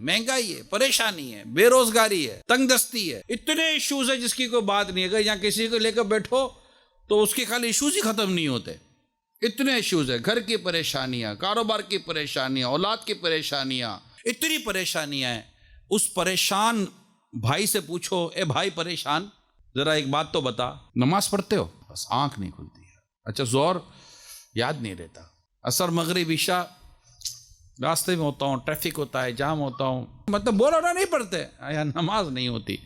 महंगाई है, परेशानी है, बेरोजगारी है, तंग दस्ती है, इतने इश्यूज है जिसकी कोई बात नहीं है। अगर यहाँ किसी को लेकर बैठो तो उसके खाली इश्यूज ही खत्म नहीं होते। इतने इश्यूज है, घर की परेशानियां, कारोबार की परेशानियां, औलाद की परेशानियां, इतनी परेशानियां हैं। उस परेशान भाई से पूछो, ए भाई परेशान, जरा एक बात तो बता, नमाज पढ़ते हो? बस आंख नहीं खुलती है। अच्छा, जोर याद नहीं रहता, असर मगरिब इशा रास्ते में होता हूँ, ट्रैफिक होता है, जाम होता हूँ, मतलब बोलो ना नहीं पढ़ते, यार नमाज नहीं होती।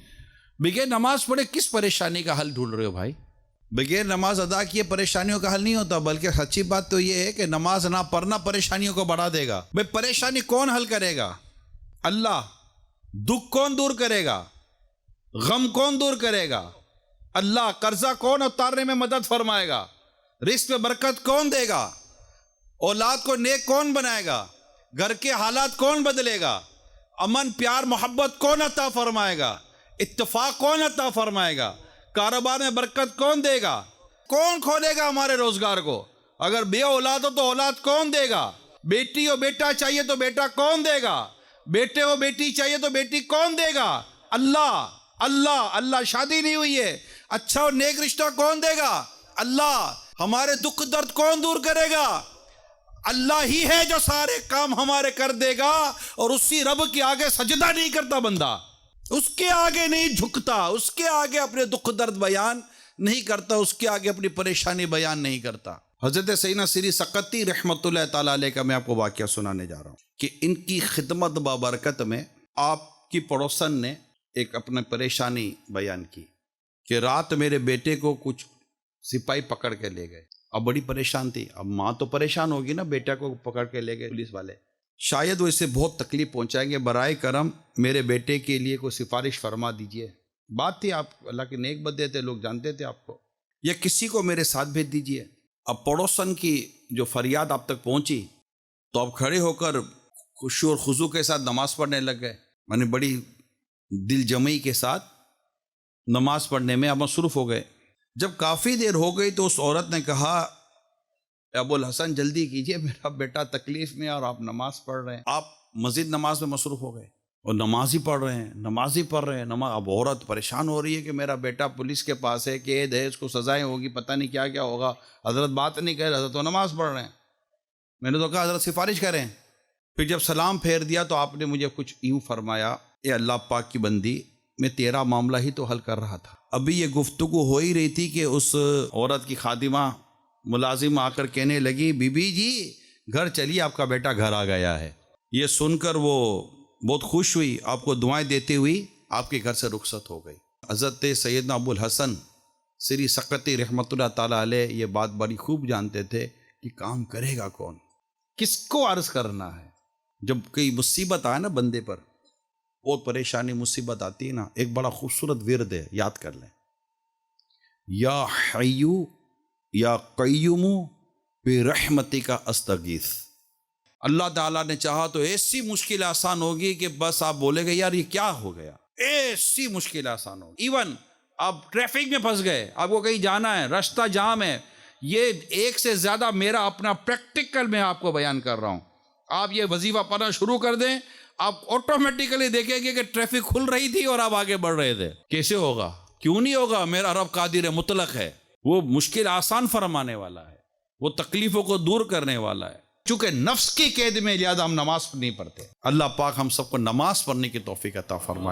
बगैर नमाज पढ़े किस परेशानी का हल ढूंढ रहे हो भाई? बगैर नमाज अदा किए परेशानियों का हल नहीं होता, बल्कि सच्ची बात तो ये है कि नमाज ना पढ़ना परेशानियों को बढ़ा देगा। भाई परेशानी कौन हल करेगा? अल्लाह। दुख कौन दूर करेगा? गम कौन दूर करेगा? अल्लाह। कर्जा कौन उतारने में मदद फरमाएगा? रिस्क में बरकत कौन देगा? औलाद को नेक कौन बनाएगा? घर के हालात कौन बदलेगा? अमन प्यार मोहब्बत कौन अता फरमाएगा? इत्तेफाक कौन अता फरमाएगा? कारोबार में बरकत कौन देगा? कौन खोलेगा हमारे रोजगार को? अगर बे औलाद हो तो औलाद कौन देगा? बेटी हो बेटा चाहिए तो बेटा कौन देगा? बेटे हो बेटी चाहिए तो बेटी कौन देगा? अल्लाह। अल्लाह। अल्लाह। शादी नहीं हुई है, अच्छा और नेक रिश्ता कौन देगा? अल्लाह। हमारे दुख दर्द कौन दूर करेगा? अल्लाह ही है जो सारे काम हमारे कर देगा। और उसी रब के आगे सजदा नहीं करता बंदा, उसके आगे नहीं झुकता, उसके आगे अपने दुख दर्द बयान नहीं करता, उसके आगे अपनी परेशानी बयान नहीं करता। हजरत सैयदना सिरी सकती रहमतुल्लाह ताला अलैह का मैं आपको वाकया सुनाने जा रहा हूँ कि इनकी खिदमत बाबरकत में आपकी पड़ोसन ने एक अपनी परेशानी बयान की कि रात मेरे बेटे को कुछ सिपाही पकड़ के ले गए। अब बड़ी परेशान थी। अब माँ तो परेशान होगी ना, बेटा को पकड़ के ले गए पुलिस वाले, शायद वो इसे बहुत तकलीफ पहुंचाएंगे, बराए करम मेरे बेटे के लिए कोई सिफारिश फरमा दीजिए। बात थी, आप अल्लाह के नेक बंदे थे, लोग जानते थे आपको, या किसी को मेरे साथ भेज दीजिए। अब पड़ोसन की जो फरियाद आप तक पहुंची तो आप खड़े होकर खुशी और खुशू के साथ नमाज पढ़ने लग गए। मैंने बड़ी दिल जमई के साथ नमाज पढ़ने में आप मसरूफ़ हो गए। जब काफ़ी देर हो गई तो उस औरत ने कहा, अबुल हसन जल्दी कीजिए, मेरा बेटा तकलीफ में और आप नमाज पढ़ रहे हैं। आप मस्जिद नमाज में मसरूफ़ हो गए और नमाज ही पढ़ रहे हैं, नमाज ही पढ़ रहे हैं, नमाज। अब औरत परेशान हो रही है कि मेरा बेटा पुलिस के पास है, कैद है, इसको सजाएं होगी, पता नहीं क्या क्या होगा। हजरत बात नहीं कह रहे, हजरत तो नमाज पढ़ रहे हैं। मैंने तो कहा हजरत सिफारिश करें। फिर जब सलाम फेर दिया तो आपने मुझे कुछ यूँ फरमाया, ए अल्लाह पाक की बंदी, मैं तेरा मामला ही तो हल कर रहा था। अभी ये गुफ्तगू हो ही रही थी कि उस औरत की खादिमा मुलाजिम आकर कहने लगी, बीबी जी घर चलिए, आपका बेटा घर आ गया है। ये सुनकर वो बहुत खुश हुई, आपको दुआएं देती हुई आपके घर से रुखसत हो गई। हज़रत सैयदना अबुल हसन सिरी सकती रहमतुल्लाह ताला अलैह ये बात बड़ी खूब जानते थे कि काम करेगा कौन, किसको अर्ज़ करना है। जब कोई मुसीबत आए ना बंदे पर, बहुत परेशानी मुसीबत आती है ना, एक बड़ा खूबसूरत विर्द है, याद कर लें, या हय्यू या कय्यूमु बिरहमतिका अस्तगीथ। अल्लाह ताला ने चाहा तो ऐसी मुश्किल आसान होगी कि बस आप बोलेंगे यार ये क्या हो गया, ऐसी मुश्किल आसान होगी। इवन आप ट्रैफिक में फंस गए, आपको कहीं जाना है, रास्ता जाम है, ये एक से ज़्यादा मेरा अपना प्रैक्टिकल में आपको बयान कर रहा हूँ। आप ये वजीफा पढ़ना शुरू कर दें, आप ऑटोमेटिकली देखेंगे कि ट्रैफिक खुल रही थी और आप आगे बढ़ रहे थे। कैसे होगा? क्यों नहीं होगा? मेरा रब कादिर मुतलक है, वो मुश्किल आसान फरमाने वाला है, वो तकलीफों को दूर करने वाला है। चूंकि नफ्स की कैद में लिहाजा हम नमाज नहीं पढ़ते। अल्लाह पाक हम सबको नमाज पढ़ने की तौफीक अता फरमाए।